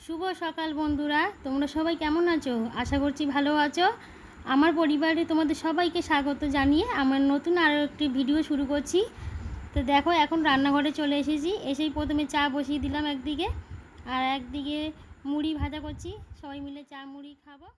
শুভ সকাল বন্ধুরা, তোমরা সবাই কেমন আছো? আশা করছি ভালো আছো। আমার পরিবারে তোমাদের সবাইকে স্বাগত জানিয়ে আমার নতুন আরও একটি ভিডিও শুরু করছি। তো দেখো, এখন রান্নাঘরে চলে এসেছি। এসেই প্রথমে চা বসিয়ে দিলাম একদিকে, আর একদিকে মুড়ি ভাজা করছি। সবাই মিলে চা মুড়ি খাবো।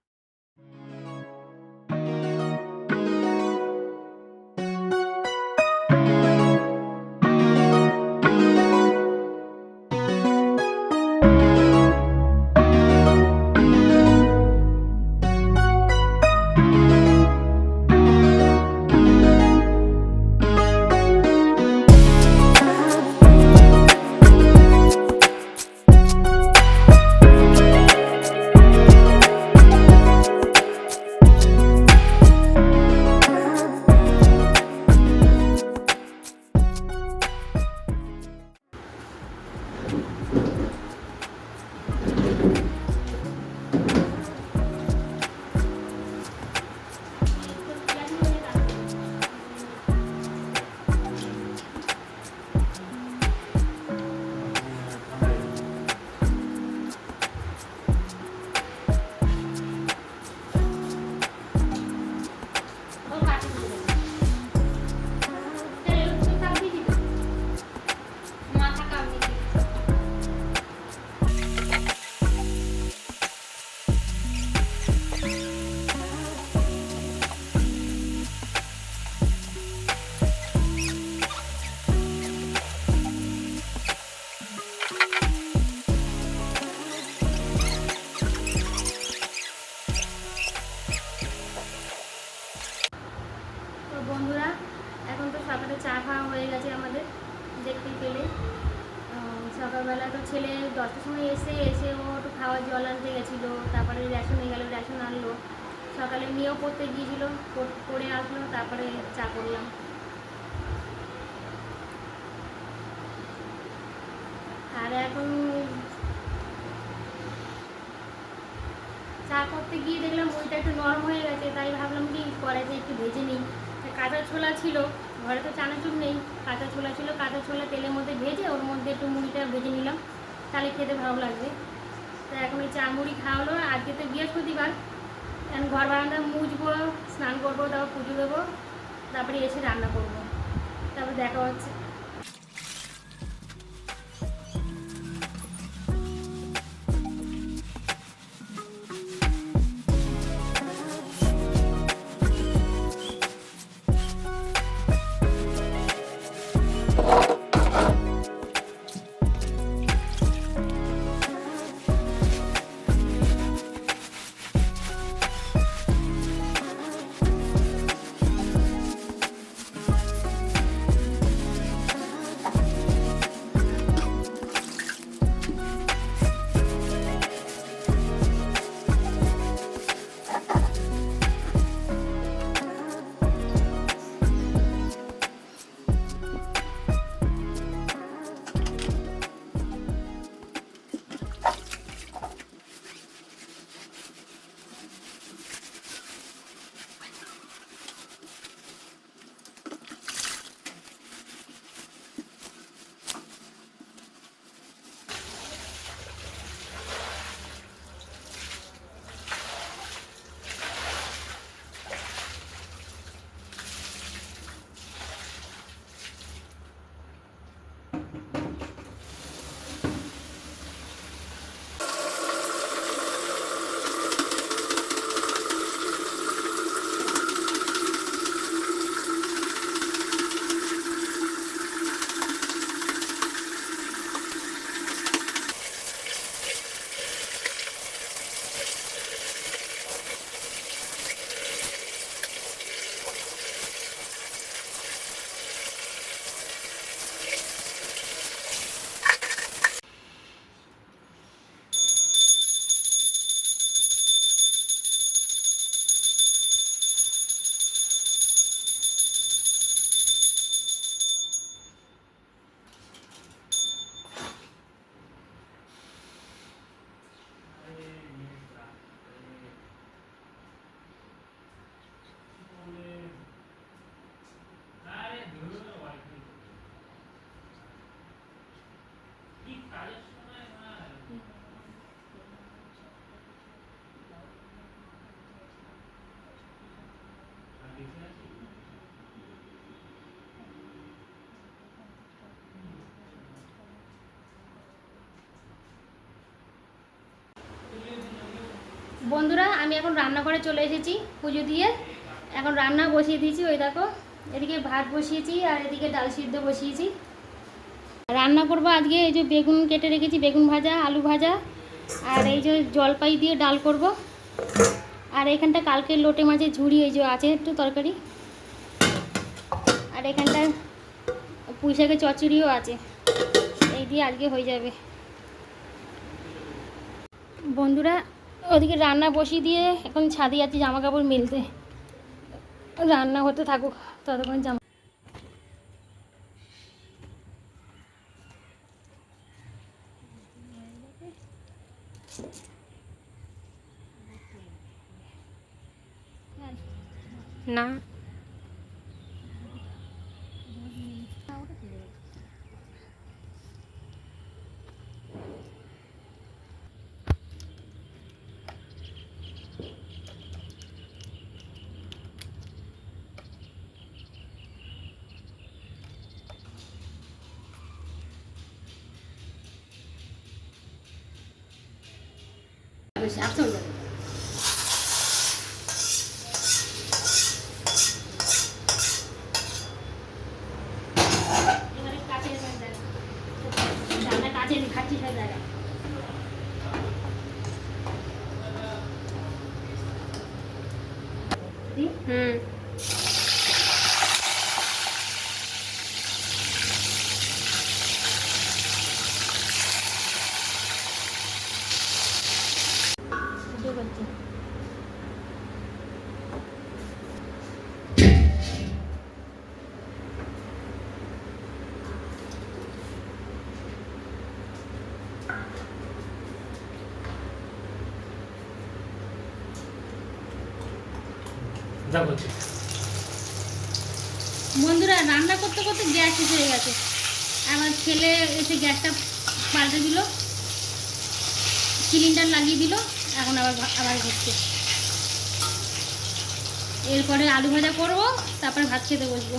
তো বন্ধুরা, এখন তো সকালে চা খাওয়া হয়ে গেছে আমাদের, দেখতেই পেলে। সকালবেলা তো ছেলে 10টার সময় এসে ও একটু খাওয়ার জল আনতে গেছিলো, তারপরে রেশনে গেলো, রেশন আনলো। সকালে মেয়েও পড়তে গিয়েছিলো, পড়ে আসলো, তারপরে চা করলাম। আর এখন চা করতে গিয়ে দেখলাম মুড়িটা একটু নরম হয়ে গেছে, তাই ভাবলাম কি কড়াইতে একটু ভেজে নিই। কাঁচা ছোলা ছিল ঘরে, তো চানাচুর নেই, কাঁচা ছোলা ছিল, কাঁচা ছোলা তেলের মধ্যে ভেজে ওর মধ্যে একটু মুড়িটা ভেজে নিলাম, তাহলে খেতে ভালো লাগবে। তো এখন এই চা মুড়ি খাওয়া হলো। আজকে তো বৃহস্পতিবার, এখন ঘর বারান্দা মুছবো, স্নান করবো, তারপর পুজো দেবো, তারপরে এসে রান্না করবো। তারপর দেখা হচ্ছে। বন্ধুরা আমি এখন রান্নাঘরে চলে এসেছি পুজো দিয়ে। এখন রান্না বসিয়ে দিয়েছি, ওই দেখো এদিকে ভাত বসিয়েছি আর এদিকে ডাল সিদ্ধ বসিয়েছি। রান্না করব আজকে এই যে বেগুন কেটে রেখেছি, বেগুন ভাজা, আলু ভাজা, আর এই যে জলপাই দিয়ে ডাল করব। আর এখানটা কালকে লোটে মাছের ঝুড়ি এই যে আছে একটু তরকারি, আর এখানটা পুঁই শাকের চচ্চড়িও আছে। এই দিয়ে আজকে হয়ে যাবে। বন্ধুরা ওদিকে রান্না বসিয়ে দিয়ে এখন ছাদে যাচ্ছি জামা কাপড় মেলতে। রান্না হতে থাকুক ততক্ষণ জামা না আসতে হয়ে যাবে। এবারে কাছে রান্না কাছে খাচ্ছি সব জায়গায়। করছি বন্ধুরা, রান্না করতে করতে গ্যাস শেষ হয়ে গেছে। আমার ছেলে এসে গ্যাসটা পাল্টে দিল, সিলিন্ডার লাগিয়ে দিল। এখন আবার হচ্ছে। এরপরে আলু ভাজা করবো, তারপরে ভাত খেতে বসবো।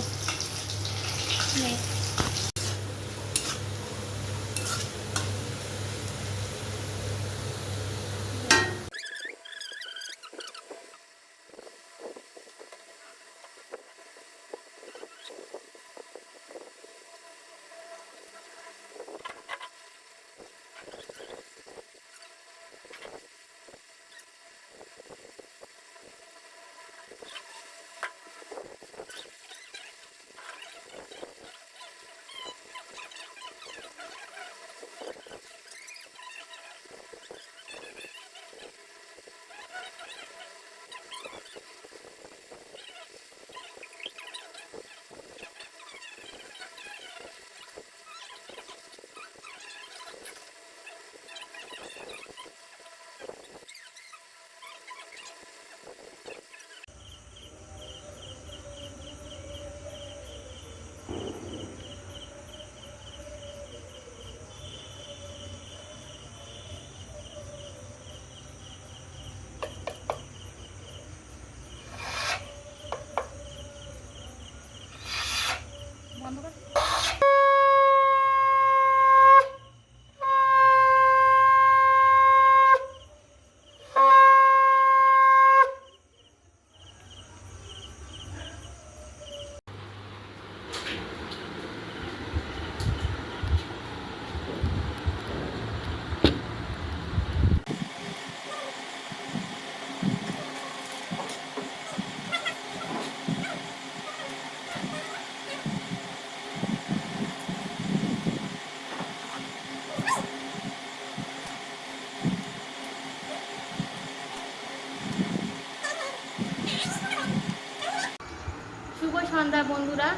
শুভ সন্ধ্যা বন্ধুরা।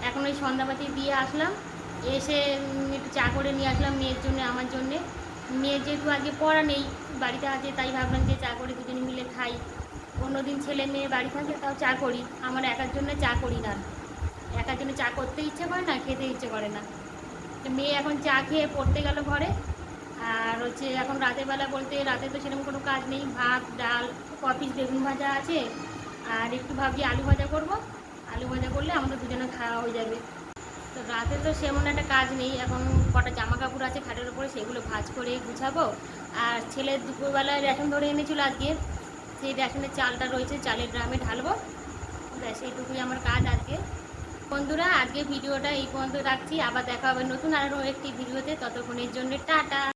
এখন ওই সন্ধ্যাবাতি দিয়ে আসলাম, এসে একটু চা করে নিয়ে আসলাম মেয়ের জন্য, আমার জন্যে। মেয়ের যেহেতু আজকে পড়া নেই, বাড়িতে আছে, তাই ভাবলাম যে চা করে দুজনে মিলে খাই। অন্যদিন ছেলে মেয়ে বাড়ি থাকলে তাও চা করি, আমার একার জন্য চা করি না। একার জন্য চা করতে ইচ্ছে করে না, খেতে ইচ্ছে করে না। মেয়ে এখন চা খেয়ে পড়তে গেল ঘরে। আর হচ্ছে এখন রাতের বেলা বলতে, রাতে তো সেরকম কোনো কাজ নেই, ভাত ডাল কপিস বেগুন ভাজা আছে, আর একটু ভাবছি আলু ভাজা করব। আলু ভাজা করলে আমাদের দুজনে খাওয়া হয়ে যাবে। তো রাতে তো সেমন একটা কাজ নেই। এখন কটা জামা কাপড় আছে খাটের উপরে, সেগুলো ভাঁজ করে গুছাবো। আর ছেলে দুপুরবেলায় রেশন ধরে এনেছিল আজকে, সেই রেশনের চালটা রয়েছে, চালের ড্রামে ঢালবো। ব্যাস এইটুকুই আমার কাজ আজকে। বন্ধুরা আজকে ভিডিওটা এই পর্যন্ত রাখছি, আবার দেখা হবে নতুন আরও একটি ভিডিওতে। ততক্ষণের জন্য টাটা।